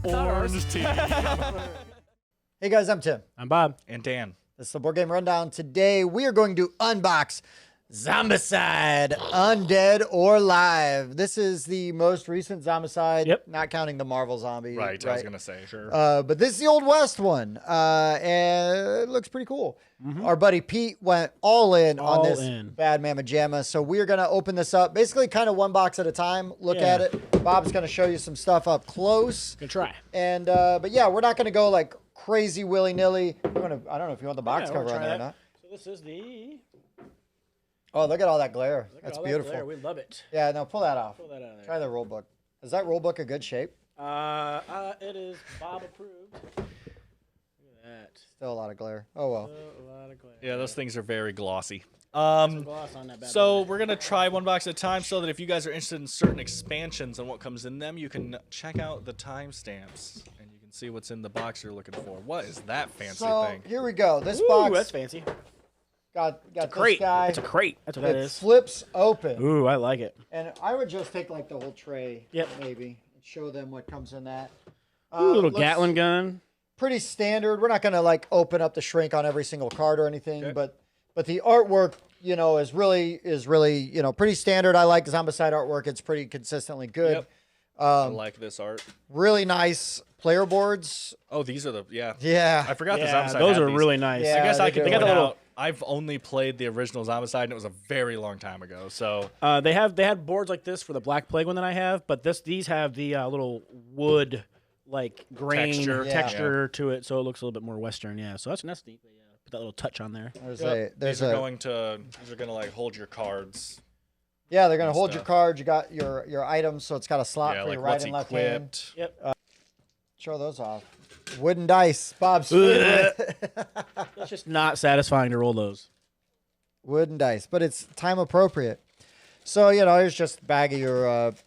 Orange team. Hey guys, I'm Tim. I'm Bob. And Dan. This is the Board Game Rundown. Today we are going to unbox Zombicide, Undead or Live. This is the most recent Zombicide, not counting the Marvel zombie. Right, I was going to say, sure. But this is the Old West one, and it looks pretty cool. Our buddy Pete went all in on this Bad Mama Jamma, so we're going to open this up, basically kind of one box at a time, look at it. Bob's going to show you some stuff up close. Good try. And but yeah, we're not going to go like crazy willy-nilly. I don't know if you want the box cover on there or not. So this is the... Oh, look at all that glare. That's beautiful. That glare. We love it. Yeah, no, pull that off. Pull that out of there. Try the rule book. Is that rule book a good shape? It is Bob approved. Look at that. Still a lot of glare. Oh, well. Still a lot of glare. Yeah, those things are very glossy. Some gloss on that bad So boy. we're going to try one box at a time so that if you guys are interested in certain expansions and what comes in them, you can check out the timestamps and you can see what's in the box you're looking for. What is that fancy thing? Here we go. This Ooh, box that's fancy. got It's a crate. this guy. It's a crate. That's what that It is. flips open. Ooh, I like it. And I would just take like the whole tray, Yep. maybe, and show them what comes in that. Ooh, little Gatling gun. Pretty standard. We're not going to like open up the shrink on every single card or anything, but the artwork, you know, is really, you know, pretty standard. I like Zombicide artwork. It's pretty consistently good. Yep. I like this art. Really nice player boards. Oh, these are the, Yeah. I forgot the Zombicide those had are these. really nice. Yeah, I guess I could they point got the out, I've only played the original Zombicide, and it was a very long time ago. So They had boards like this for the Black Plague one that I have, but these have the little wood like grain texture to it, so it looks a little bit more Western. Yeah, so that's neat. They put that little touch on there. these are going to like hold your cards. Yeah, they're going to hold your cards. You got your items, so it's got a slot for like your right what's and left equipped. hand. Yep. Show those off. Wooden dice, Bob's favorite. It's just not satisfying to roll those. Wooden dice, but it's time appropriate. So, you know, here's just a bag of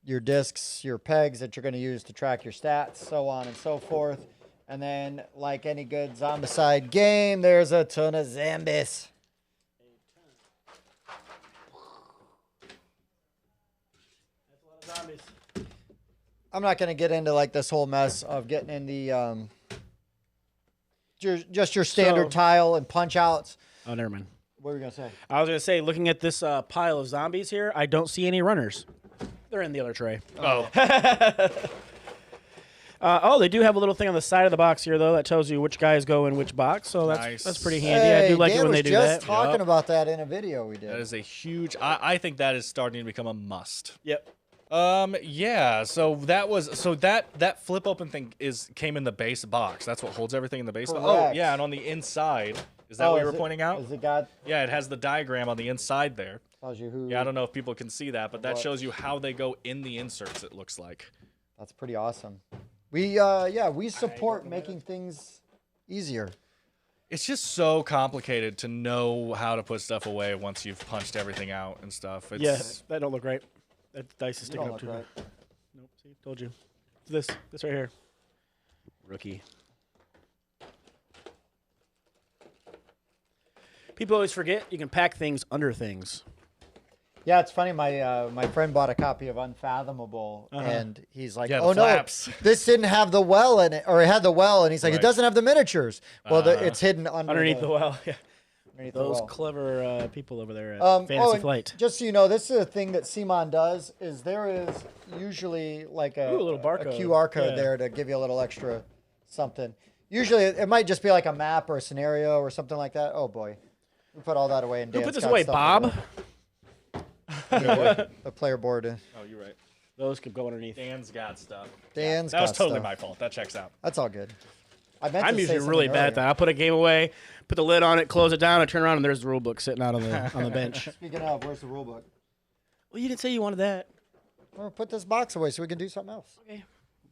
your discs, your pegs that you're going to use to track your stats, so on and so forth. And then, like any good Zombicide game, there's a ton of zombies. That's a lot of zombies. I'm not going to get into like this whole mess of getting in the just your standard tile and punch outs. Oh, never mind. What were you going to say? I was going to say, looking at this pile of zombies here, I don't see any runners. They're in the other tray. Oh. They do have a little thing on the side of the box here, though, that tells you which guys go in which box. So that's pretty handy. Hey, I do like Dan it when was they do just that. talking about that in a video we did. That is a huge, I think that is starting to become a must. Yep. Yeah, so that flip open thing came in the base box. That's what holds everything in the base box. Oh, yeah, and on the inside, is that what you were pointing out? Is it got? Yeah, it has the diagram on the inside there. Tells you who. Yeah, I don't know if people can see that, but that shows you how they go in the inserts, it looks like. That's pretty awesome. We we support making things easier. It's just so complicated to know how to put stuff away once you've punched everything out and stuff. It's, that don't look right. That dice is sticking up too high. Nope, see, told you. This right here. Rookie. People always forget you can pack things under things. Yeah, it's funny. My friend bought a copy of Unfathomable, and he's like, Yeah, "Oh flaps. no, this didn't have the well in it, or it had the well," and he's like, "It doesn't have the miniatures." Well, it's hidden Underneath the well. Yeah. Underneath Those the well. clever people over there at Fantasy Flight. Just so you know, this is a thing that CMON does. Is there is usually like a little barcode. a QR code there to give you a little extra something. Usually, it might just be like a map or a scenario or something like that. Oh boy, we put all that away in. Who put this away, Bob? The player board. Oh, you're right. Those could go underneath. Dan's got stuff. Dan's That was got totally stuff. my fault. That checks out. That's all good. I'm usually really bad at that. I'll put a game away, put the lid on it, close it down, and turn around, and there's the rule book sitting out on the bench. Speaking of, where's the rule book? Well, you didn't say you wanted that. Well, put this box away so we can do something else. Okay.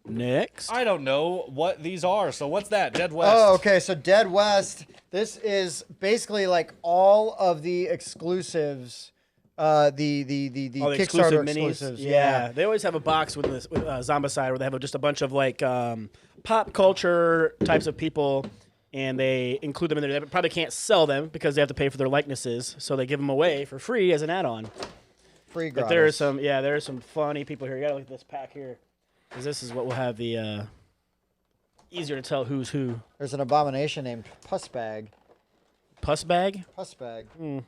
Next. I don't know what these are. So what's that? Dead West. Oh, okay. So Dead West. This is basically like all of the exclusives. The Kickstarter exclusives. Yeah, they always have a box with this with Zombicide where they have just a bunch of like pop culture types of people, and they include them in there. They probably can't sell them because they have to pay for their likenesses, so they give them away for free as an add-on. Free gratis. But there are some funny people here. You gotta look at this pack here, because this is what will have the easier to tell who's who. There's an abomination named Pussbag. Pussbag? Pussbag. Hmm.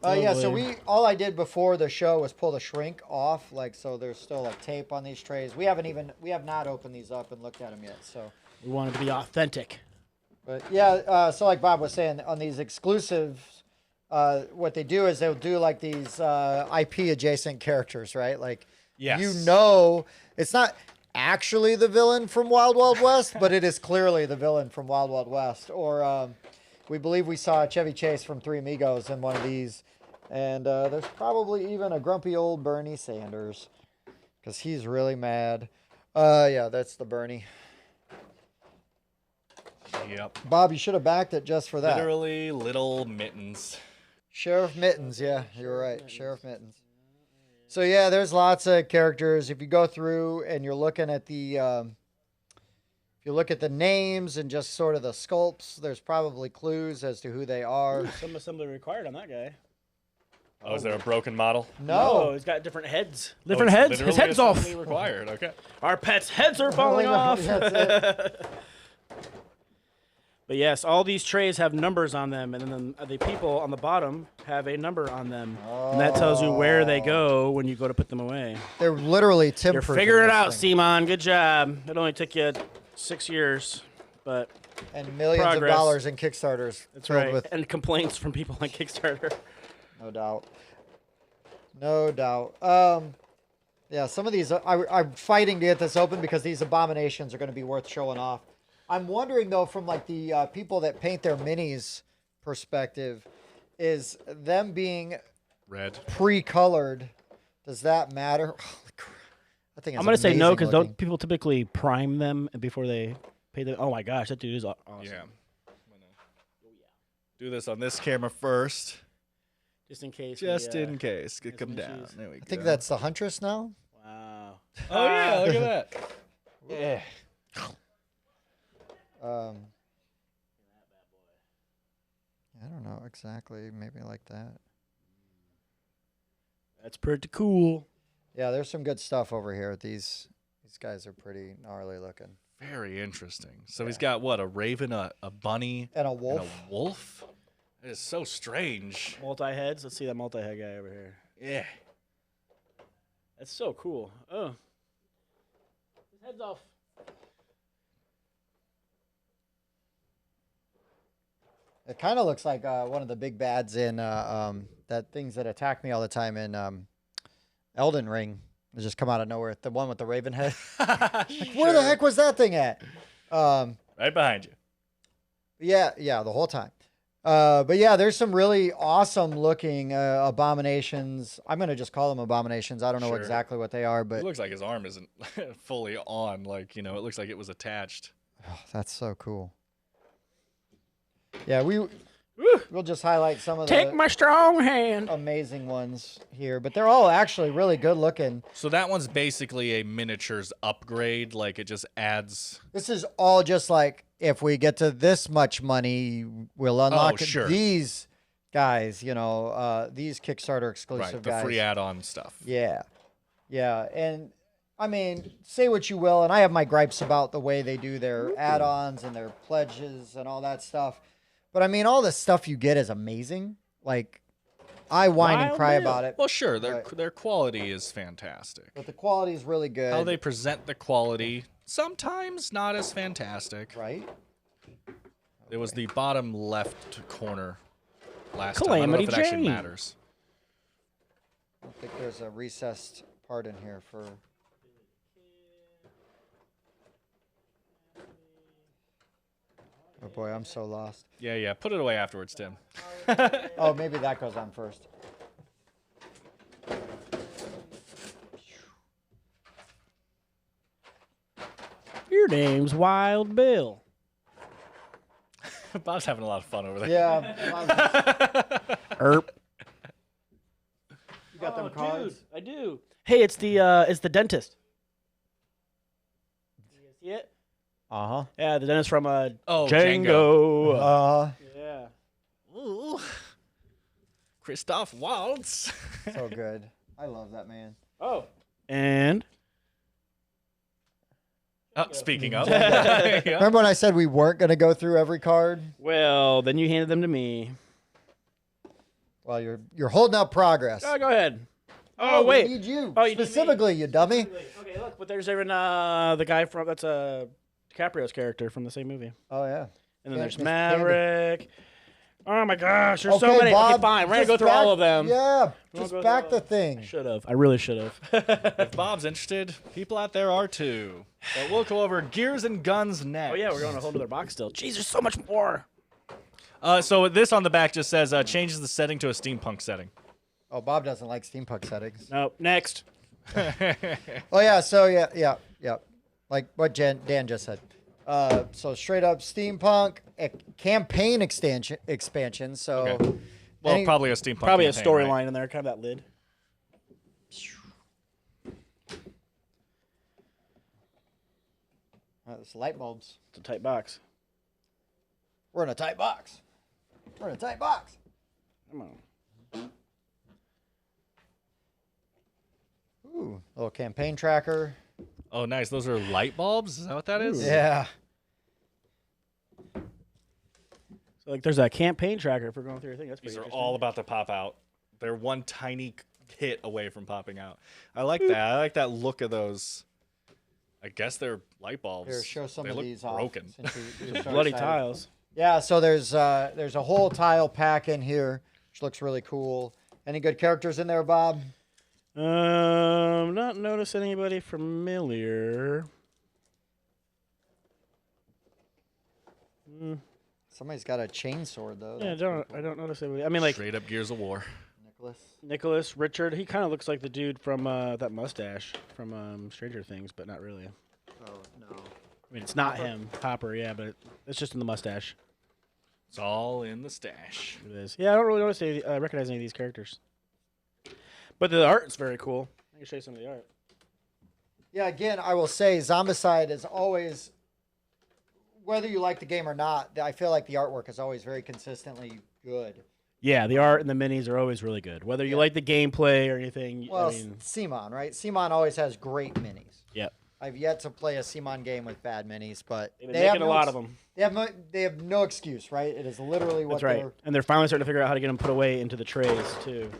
Yeah, so Probably. all I did before the show was pull the shrink off, like, so there's still like tape on these trays. We have not opened these up and looked at them yet, so. We wanted to be authentic. But yeah, so like Bob was saying, on these exclusives, what they do is they'll do like these IP adjacent characters, right? Like, Yes. you know, it's not actually the villain from Wild Wild West, but it is clearly the villain from Wild Wild West. Or we believe we saw Chevy Chase from Three Amigos in one of these. And there's probably even a grumpy old Bernie Sanders, because he's really mad. Yeah, that's the Bernie. Yep. Bob, you should have backed it just for that. Literally little mittens. Sheriff Mittens, yeah, you're right. Sheriff Mittens. So yeah, there's lots of characters. If you go through and you're looking at the, if you look at the names and just sort of the sculpts, there's probably clues as to who they are. Some assembly required on that guy. Oh, is there a broken model? No, he's got different heads. Oh, Different it's heads. literally His head's off. assembly required. Okay. Our pets' heads are falling off. That's it. But yes, all these trays have numbers on them, and then the people on the bottom have a number on them, and that tells you where they go when you go to put them away. They're literally timbered. You're figuring it out, Simon. Good job. It only took you 6 years, but And millions progress. of dollars in Kickstarters. that's filled right. With, And complaints from people on Kickstarter. no doubt. No doubt. Yeah, some of these, I'm fighting to get this open because these abominations are going to be worth showing off. I'm wondering, though, from like the people that paint their minis perspective, is them being Red. pre-colored, does that matter? Holy crap. I think it's I'm going to say no amazing because looking. don't people typically prime them before they pay them? Oh my gosh, that dude is awesome. Yeah. I'm gonna do this on this camera first, Just in case. just we, in case. Get some come down. issues. There we go. I think that's the Huntress now. Wow. Oh yeah, look at that. Yeah. I don't know exactly. Maybe like that. That's pretty cool. Yeah, there's some good stuff over here. These guys are pretty gnarly looking. Very interesting. So he's got what? A raven, a bunny, And a and wolf. a wolf. It is so strange. Multi-heads. Let's see that multi-head guy over here. Yeah. That's so cool. Oh. His head's off. It kind of looks like one of the big bads in that things that attack me all the time in Elden Ring. They just come out of nowhere. The one with the raven head. Where the heck was that thing at? Right behind you. Yeah, the whole time. But yeah, there's some really awesome looking abominations. I'm gonna just call them abominations. I don't know Sure. exactly what they are, It but looks like his arm isn't fully on. Like, it looks like it was attached. oh, that's so cool. Yeah, we'll just highlight some of Take the my strong hand. amazing ones here, but they're all actually really good looking. So that one's basically a miniatures upgrade. Like, it just adds. This is all just like, if we get to this much money, we'll unlock sure. these guys, these Kickstarter Right, exclusive the guys. free add-on stuff. Yeah. And I mean, say what you will, and I have my gripes about the way they do their add-ons and their pledges and all that stuff. But I mean, all the stuff you get is amazing. Like, I whine and Wild cry Bill. about it. Well, sure, their Right. their quality is fantastic. But the quality is really good. How they present the quality, sometimes not as fantastic. Right? It was the bottom left corner last time. I Calamity don't know if it actually Jane. matters. I think there's a recessed part in here for... Oh boy, I'm so lost. Yeah, put it away afterwards, Tim. Oh, maybe that goes on first. Your name's Wild Bill. Bob's having a lot of fun over there. Yeah. Erp. You got them cards? Dude, I do. Hey, it's the dentist. You see it? Uh-huh. Yeah, the dentist from Oh, Django. Yeah. Ooh. Christoph Waltz. So good. I love that man. Oh. And Speaking of, yeah. Remember when I said we weren't going to go through every card? Well, then you handed them to me. Well, you're holding up progress. Oh, go ahead. Oh, wait. We need you. Oh, you need me. Specifically, you dummy. Okay, look, but there's even the guy from that's DiCaprio's character from the same movie. Oh, yeah. And then there's Mr. Maverick. Oh my gosh, there's so Okay, many. Bob, Okay, fine. We're gonna just go through back- all of them. Yeah, We'll just go back through the thing. Should have. I really should have. If Bob's interested, people out there are too. But we'll go over gears and guns next. Oh yeah, we're going a whole other box still. Jeez, there's so much more. So this on the back just says changes the setting to a steampunk setting. Oh, Bob doesn't like steampunk settings. Nope. Next. Oh, yeah, so yeah. Like what Dan just said. So straight up steampunk campaign expansion. So Okay. Well, probably a steampunk. Probably a campaign, storyline right? in there, kind of that lid. There's light bulbs. It's a tight box. We're in a tight box. We're in a tight box. Come on. Ooh, little campaign tracker. Oh, nice. Those are light bulbs. Is that what that is? Yeah. So like, there's a campaign tracker if we're going through your thing. That's pretty These are interesting. all about to pop out. They're one tiny hit away from popping out. I like that. I like that look of those. I guess they're light bulbs. Here, show some they of look these broken. off. You're so bloody excited. tiles. Yeah, so there's a whole tile pack in here, which looks really cool. Any good characters in there, Bob? Not notice anybody familiar. Somebody's got a chainsaw though. Yeah, That's I don't notice anybody. I mean, like Straight up Gears of War. Nicholas. Nicholas, Richard. He kind of looks like the dude from that mustache from Stranger Things, but not really. Oh no. I mean, it's not him, Hopper. Yeah, but it's just in the mustache. It's all in the stash. It is. Yeah, I don't really recognize any of these characters. But the art's very cool. I can show you some of the art. Yeah, again, I will say Zombicide is always, whether you like the game or not, I feel like the artwork is always very consistently good. Yeah, the art and the minis are always really good. Whether you like the gameplay or anything. Well, I mean, Simon, right? Simon always has great minis. yep. I've yet to play a Simon game with bad minis, but They've been making a lot of them. They have no excuse, right? It is literally what That's right. they're. And they're finally starting to figure out how to get them put away into the trays too.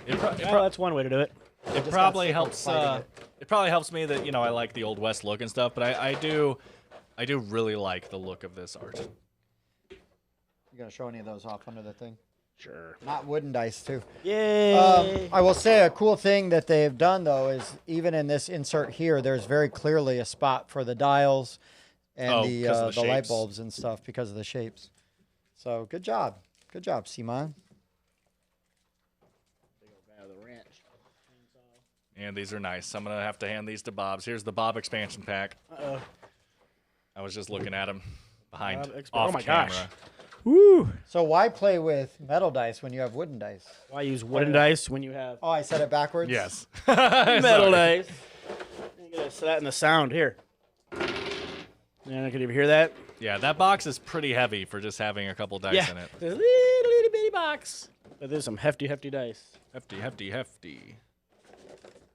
That's one way to do it. It probably helps. It probably helps me that I like the old West look and stuff, but I do really like the look of this art. You gonna show any of those off under the thing? Sure. Not wooden dice too. Yay! I will say a cool thing that they've done though is even in this insert here, there's very clearly a spot for the dials and the light shapes. bulbs and stuff because of the shapes. So good job, Simon. And these are nice. I'm gonna have to hand these to Bob's. Here's the Bob expansion pack. Uh-oh. I was just looking at him behind Oh off my camera. gosh. Woo! So why play with metal dice when you have wooden dice? Why use wooden dice when you have Oh, I said it backwards. Yes. metal Sorry. dice? You gotta set that in the sound here. Yeah, I can even hear that. Yeah, that box is pretty heavy for just having a couple dice in it. There's a little bitty box. But there's some hefty dice. Hefty, hefty, hefty.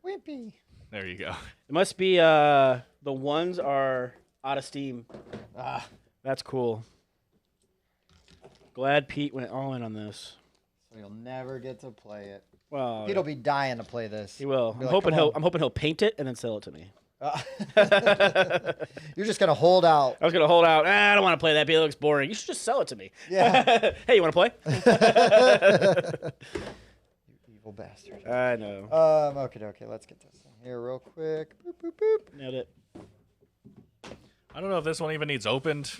Wimpy. There you go. It must be the ones are out of steam. Ah, That's cool. Glad Pete went all in on this. so you'll never get to play it. Well, Pete'll be dying to play this. he will. Be I'm like, hoping "Come on." he'll paint it and then sell it to me. You're just gonna hold out. I was gonna hold out. I don't want to play that. It looks boring. You should just sell it to me. Yeah. Hey, you want to play? You evil bastard. I know. Okay. Let's get this in here real quick. Boop, boop, boop. Nailed it. I don't know if this one even needs opened.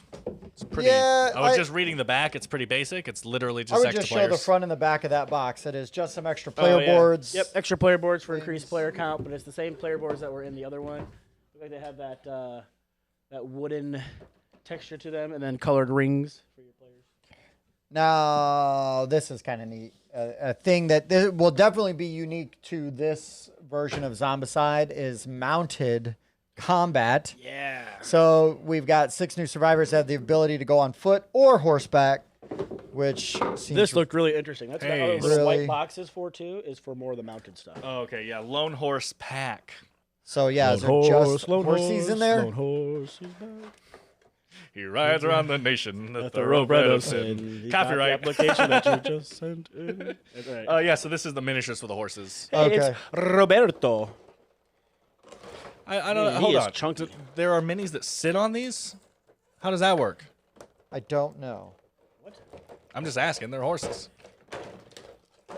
It's pretty. Yeah, I was I- just reading the back. It's pretty basic. It's literally I just would extra just show players. the front and the back of that box. It is just some extra player Oh, yeah. boards. Yep, extra player boards for increased player count, but it's the same player boards that were in the other one. Look like they have that that wooden texture to them, and then colored rings for your players. Now, this is kind of neat. A thing that will definitely be unique to this version of Zombicide is mounted combat. Yeah. So we've got 6 new survivors that have the ability to go on foot or horseback, which seems This looked really interesting. That's what Hey, those really? white boxes for too. Is for more of the mounted stuff. Oh, okay, yeah. Lone Horse Pack. So yeah, is there just horses in there? Lone horse, he's back. He rides around the nation, the The thoroughbred thoroughbred of of sin. sin. Copyright. The application that you just sent in. That's right. Yeah, so this is the miniatures for the horses. Hey, Okay. it's Roberto. I don't know. Man, Hold he is on. chunky. There are minis that sit on these? How does that work? I don't know. I'm just asking. They're horses.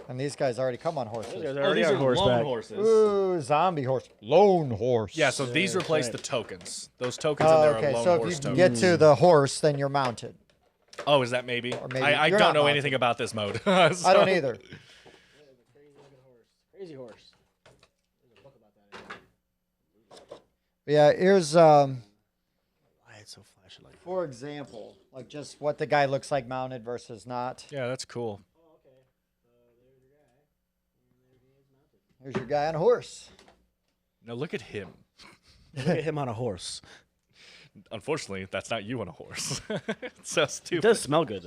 And these guys already come on horses. They're already on lone horseback. horses. Ooh, zombie horse. Lone horse. Yeah, so these replace right. the tokens. Those tokens in Oh, there okay, are lone so horse if you tokens. get to the horse, then you're mounted. Oh, is that maybe? Or maybe I you're don't not know mounted. anything about this mode. I don't either. Crazy horse. Yeah, here's Why it's so flashy like for example, like just what the guy looks like mounted versus not. Yeah, that's cool. Here's your guy on a horse. Now look at him. Look at him on a horse. Unfortunately, that's not you on a horse. It's so It stupid. does smell good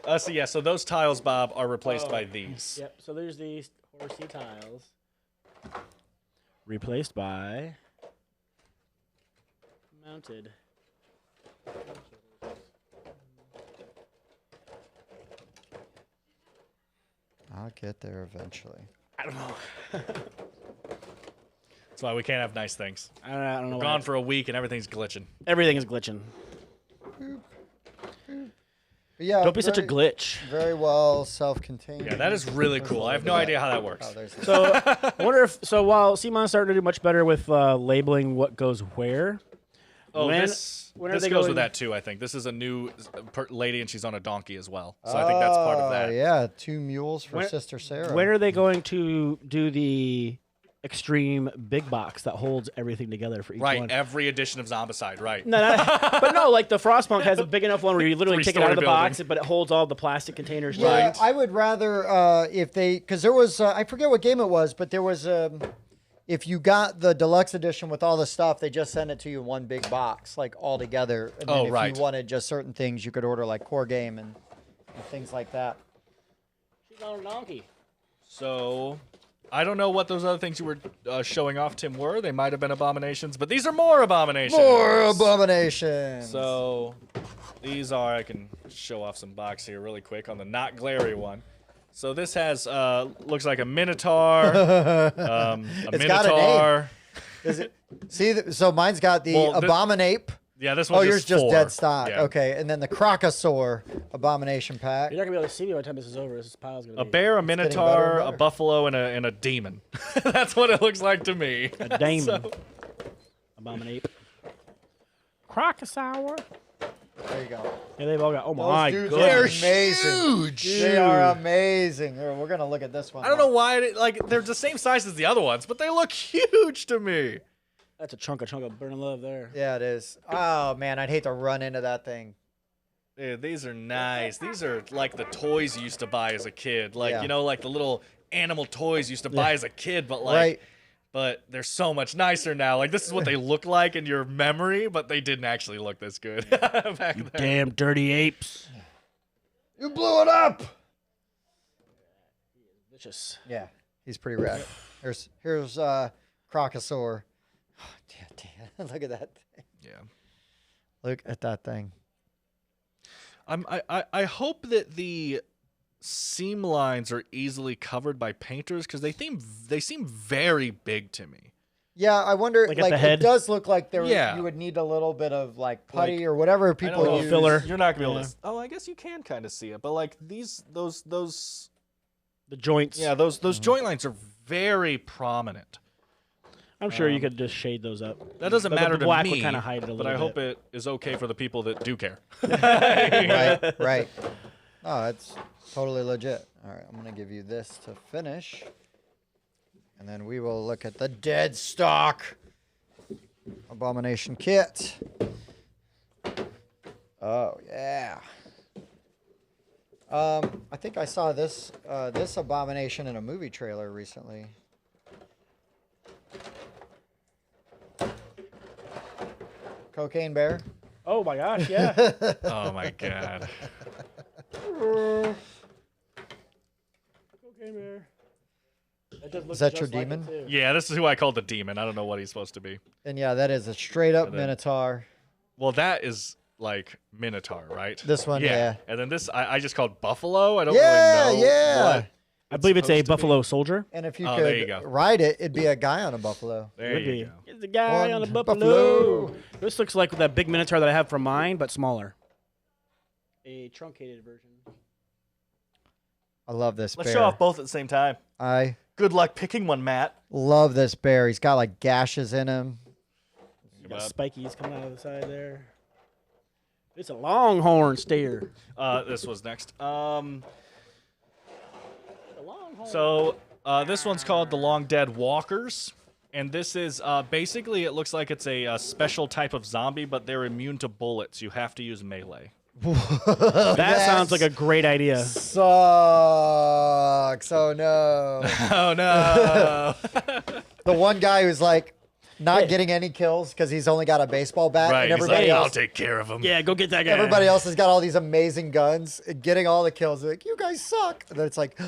though. So those tiles, Bob, are replaced by these. Yep. So there's these horsey tiles. Replaced by mounted. I'll get there eventually. I don't know. That's why we can't have nice things. I don't know. We're gone for a week and everything's glitching. Everything is glitching. But yeah, Don't be such a glitch. Very well self-contained. Yeah, that is really cool. I have no idea how that works. Oh, there's So I wonder if while Seamon's starting to do much better with labeling what goes where. Oh, when- this when are this they goes going- with that too, I think. This is a new lady and she's on a donkey as well. So I think that's part of that. Yeah, 2 mules for When- Sister Sarah. When are they going to do the extreme big box that holds everything together for each Right, one? every edition of Zombicide, right. No, but no, like the Frostpunk has a big enough one where you literally take it out of the Three-story box, but it holds all the plastic containers. Yeah, too. I would rather if they, because there was I forget what game it was, but there was if you got the deluxe edition with all the stuff, they just send it to you in one big box, like all together. And then Oh, if right. you wanted just certain things, you could order like core game and things like that. She's on a donkey. So I don't know what those other things you were showing off, Tim, were. They might have been abominations, but these are more abominations. More abominations. So these are, I can show off some box here really quick on the not glary one. So this has, looks like a Minotaur, a It's got a Minotaur. Is it? See, so mine's got the Well, Abominape. Yeah, this Oh, one's yours just 4. dead stock. Yeah. Okay, and then the Crocosaur Abomination pack. You're not gonna be able to see me by the time this is over. This pile's gonna A be bear, a getting Minotaur, better and a better. buffalo, and a demon. That's what it looks like to me. a daemon. So- Abominape. Crocosaur. There you go. Yeah, they've all got. Oh Those my dudes goodness. are amazing. huge. They are amazing. Here, we're gonna look at this one. I don't know why, they're the same size as the other ones, but they look huge to me. That's a chunk of burning love there. Yeah, it is. Oh man, I'd hate to run into that thing. Dude, these are nice. These are like the toys you used to buy as a kid. Like, Yeah. you know, like the little animal toys you used to buy as a kid, but like, Right. but they're so much nicer now. Like, this is what they look like in your memory, but they didn't actually look this good back then. Damn dirty apes. You blew it up. Vicious. Yeah, he's pretty rad. Here's Crocosaur. Oh, damn. Look at that thing. Yeah. Look at that thing. I hope that the seam lines are easily covered by painters because they seem very big to me. Yeah, I wonder. Like Like, at the head? it does look like there. Yeah. You would need a little bit of like putty Like, or whatever I don't people know use. if filler. You're not gonna be able Yeah. to. Oh, I guess you can kind of see it, but like those The joints. yeah, those joint lines are very prominent. I'm sure you could just shade those up. That doesn't But matter the black to me, would kind of hide it a little but I bit. hope it is okay for the people that do care. Right, right. Oh, that's totally legit. All right, I'm gonna give you this to finish, and then we will look at the dead stock abomination kit. Oh yeah. I think I saw this this abomination in a movie trailer recently. Cocaine Bear. Oh my gosh, yeah. Oh my god. Okay, bear. Is that your demon? Yeah, this is who I call the demon. I don't know what he's supposed to be. And yeah, that is a straight up Minotaur. Well, that is like Minotaur, right? This one, yeah. And then this, I just called Buffalo. I don't Yeah, really know. yeah. What I believe it's a supposed to be. buffalo soldier. And if you Oh, there you could go. ride it, it'd be a guy on a buffalo. There Would you be. go. It's the guy on One a buffalo. buffalo. This looks like that big Minotaur that I have from mine, but smaller. A truncated version. I love this Let's bear. show off both at the same time. I Good luck picking one, Matt. love this bear. He's got like gashes in him. Got spikies coming out of the side there. It's a longhorn steer. This was next. A longhorn. So this one's called the Long Dead Walkers, and this is basically it looks like it's a special type of zombie, but they're immune to bullets. You have to use melee. that sounds like a great idea. Sucks. Oh no. Oh no! The one guy who's like not getting any kills because he's only got a baseball bat, Right, and he's everybody like, I'll else, take care of him. Yeah, go get that guy. everybody else has got all these amazing guns, and getting all the kills. They're like, you guys suck. And then it's like,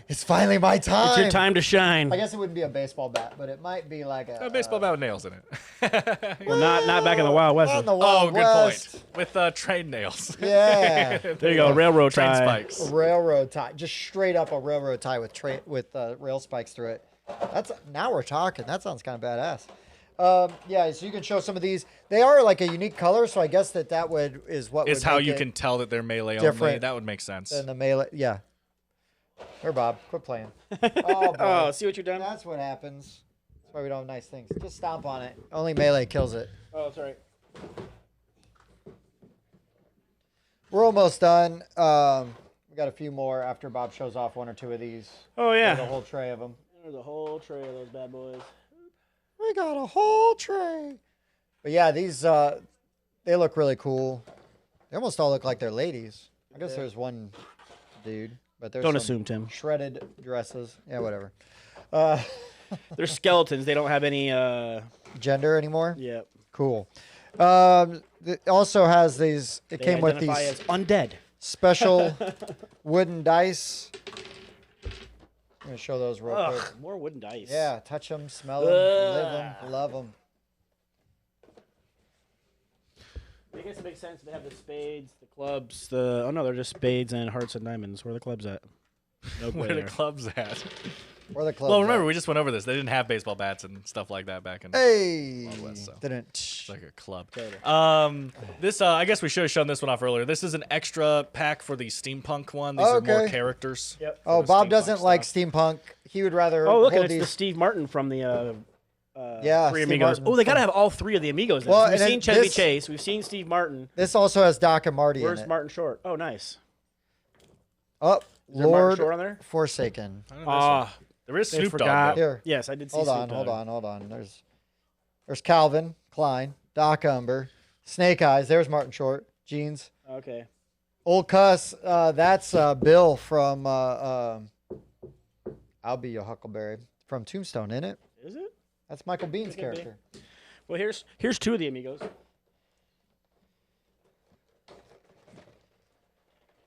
it's finally my time. It's your time to shine. I guess it wouldn't be a baseball bat, but it might be like a Baseball bat with nails in it. Well, not back in the Wild West. Not in the Oh, Wild good West. point. With train nails. Yeah. There you go, railroad Train tie. spikes. Railroad tie, just straight up a railroad tie with rail spikes through it. Now we're talking. That sounds kind of badass. Yeah, so you can show some of these. They are like a unique color, so I guess is what Is would how make you it can tell that they're melee only. different That would make sense. than the melee. Yeah. Here, Bob, quit playing. Oh, boy. Oh, see what you've done? That's what happens. That's why we don't have nice things. Just stomp on it. Only melee kills it. Oh, that's right. We're almost done. We got a few more after Bob shows off one or two of these. Oh, There's a yeah. whole tray of them. There's a whole tray of those bad boys. We got a whole tray. But yeah, these they look really cool. They almost all look like they're ladies. I guess there's one dude, but there's Don't some assume, Tim. shredded dresses. Yeah, whatever. They're skeletons. They don't have any, Gender anymore? yeah. Cool. It also has these. It They came with identify these as undead. special wooden dice. I'm gonna show those real quick. Ugh, more wooden dice. Yeah, touch them, smell them, live them, love them. I guess it makes sense. They have the spades, the clubs, the... Oh, no, they're just spades and hearts and diamonds. Where are the clubs at? Nope, Where the club's at. Or the clubs. Well, remember, we just went over this. They didn't have baseball bats and stuff like that back in Hey, Wild West, so. didn't. It's like a club. Totally. This, I guess we should have shown this one off earlier. This is an extra pack for the steampunk one. These are more Okay. characters. Yep. Oh, the Bob steampunk doesn't like stuff. steampunk. He would rather. Oh, look, hold it's the these. Steve Martin from the Yeah, Three Steve Amigos. Martin. Oh, they got to have all three of the Amigos. Then. Well, We've and then seen Chevy this- Chase. We've seen Steve Martin. This also has Doc and Marty Where's in it. Martin Short? Oh, nice. Oh, Is there Martin Lord Short on there? Forsaken. I don't know, there is They Snoop forgot. Dogg. though. Here, Yes, I did see hold Snoop on, Dogg. hold on. There's Calvin Klein, Doc Umber, Snake Eyes. There's Martin Short, jeans. Okay. Old Cuss. That's Bill from I'll Be Your Huckleberry from Tombstone, isn't it? Is it? That's Michael Bean's Could be. character. Well, here's two of the Amigos.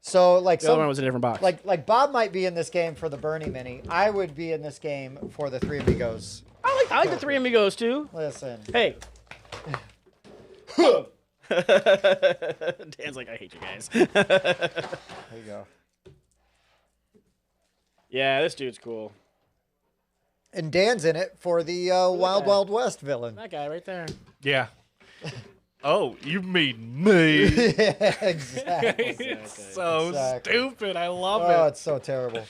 So like The other one was in a different box. like Bob might be in this game for the Bernie Mini. I would be in this game for the Three Amigos. I like the Three Amigos too. Listen. Hey. Dan's like, I hate you guys. There you go. Yeah, this dude's cool. And Dan's in it for the Wild guy. Wild West villain. That guy right there. Yeah. Oh, you mean me? Yeah, exactly. It's so Exactly. stupid. I love Oh, it. it's so terrible.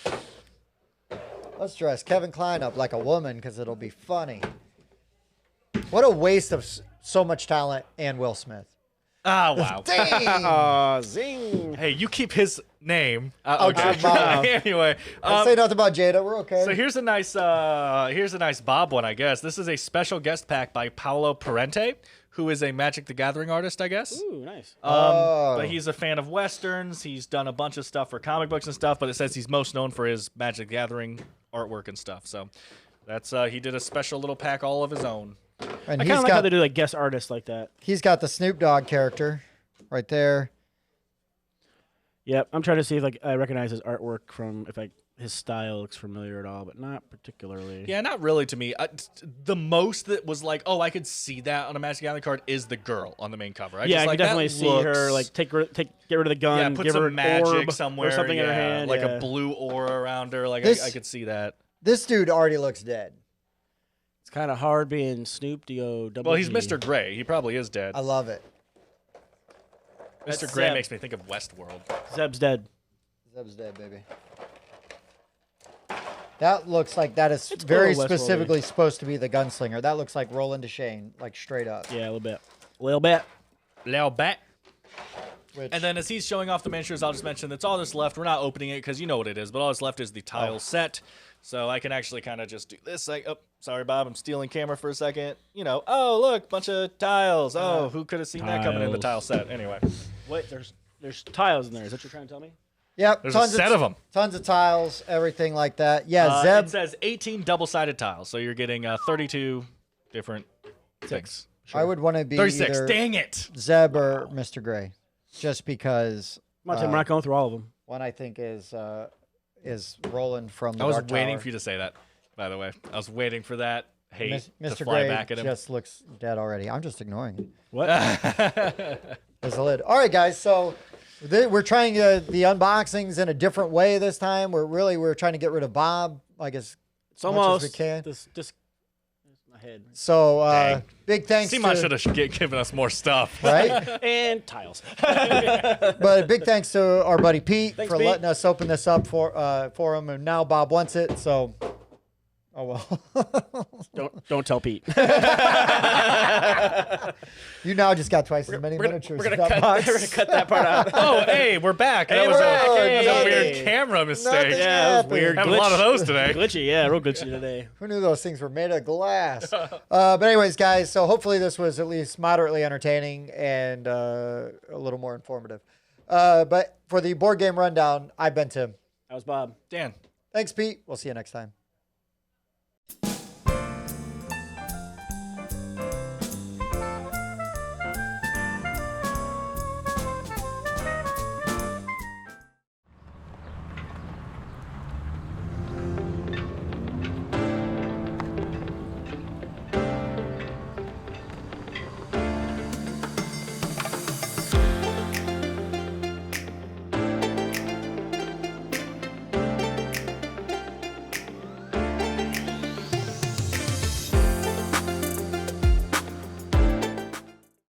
Let's dress Kevin Klein up like a woman because it'll be funny. What a waste of so much talent and Will Smith. Ah, wow. Dang! Zing. Hey, you keep his name. Okay. Anyway, Don't say nothing about Jada. We're okay. so here's a nice Bob one, I guess. This is a special guest pack by Paolo Parente, who is a Magic the Gathering artist, I guess. Ooh, nice. But he's a fan of westerns. He's done a bunch of stuff for comic books and stuff, but it says he's most known for his Magic the Gathering artwork and stuff. So that's he did a special little pack all of his own. and I he's kind of like how got they do like guest artists like that. he's got the Snoop Dogg character right there. Yep, I'm trying to see if I recognize his artwork from his style looks familiar at all, but not particularly. Yeah, not really to me. The most that was like, oh, I could see that on a Magic the Gathering card is the girl on the main cover. I I could definitely see her like get rid of the gun, yeah, put give some her an magic orb somewhere, or something in her hand, like a blue aura around her. Like I could see that. This dude already looks dead. It's kind of hard being Snoop D-O double. Well, he's D. Mr. Gray. He probably is dead. I love it. Mr. Gray makes me think of Westworld. Zeb's dead. Zeb's dead, baby. That looks like that is It's very a little specifically supposed to be the gunslinger. That looks like Roland Deschain, like straight up. Yeah, a little bit. A little bit. Leo Bat. Which, And then as he's showing off the miniatures, I'll just mention that's all that's left. We're not opening it because you know what it is, but all that's left is the tile set. So I can actually kind of just do this. Like, oh, sorry, Bob, I'm stealing camera for a second. You know, oh, look, bunch of tiles. Oh, who could have seen that coming in the tile set? Anyway. Wait, there's tiles in there. Is that what you're trying to tell me? yep, There's a set of them. Tons of tiles, everything like that. Yeah, Zeb. It says 18 double-sided tiles, so you're getting 32 different things. Sure. I would want to be 36. either Dang it. Zeb or Mr. Gray, just because We're not going through all of them. one I think is Roland from the I was Dark waiting Tower. for you to say that, by the way. I was waiting for that hate Mr. to fly Gray back at him. just looks dead already. I'm just ignoring it. What? There's a lid. All right, guys. So we're trying the unboxings in a different way this time. We're trying to get rid of Bob, like as It's much almost as we can. Just my head. So big thanks Seema to should have given us more stuff. right. And tiles. But big thanks to our buddy Pete Thanks, for Pete. letting us open this up for him. And now Bob wants it. So, oh well. Don't tell Pete. You now just got twice as many miniatures. We're as gonna that cut. box. We're gonna cut that part out. Oh, hey, we're back. Hey, That was we're back. a Hey. weird camera mistake. Nothing Yeah, that was weird. Having a lot of those today. Glitchy, yeah, real glitchy today. Who knew those things were made of glass? But anyways, guys, so hopefully this was at least moderately entertaining and a little more informative. But for the board game rundown, I've been Tim. That was Bob. Dan. Thanks, Pete. We'll see you next time.